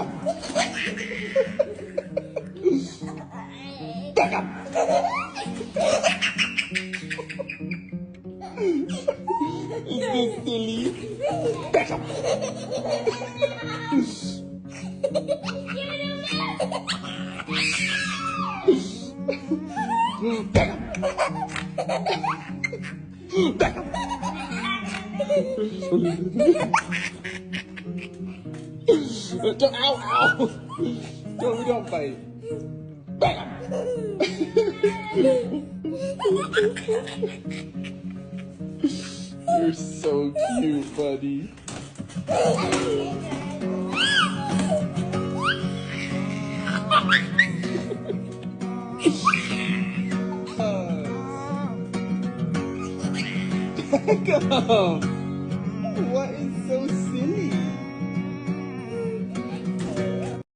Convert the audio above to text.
Beckham. Beckham. Is this silly? Beckham. Beckham. Beckham. Ow, ow. Don't fight. Beckham. You're so cute, buddy. Beckham.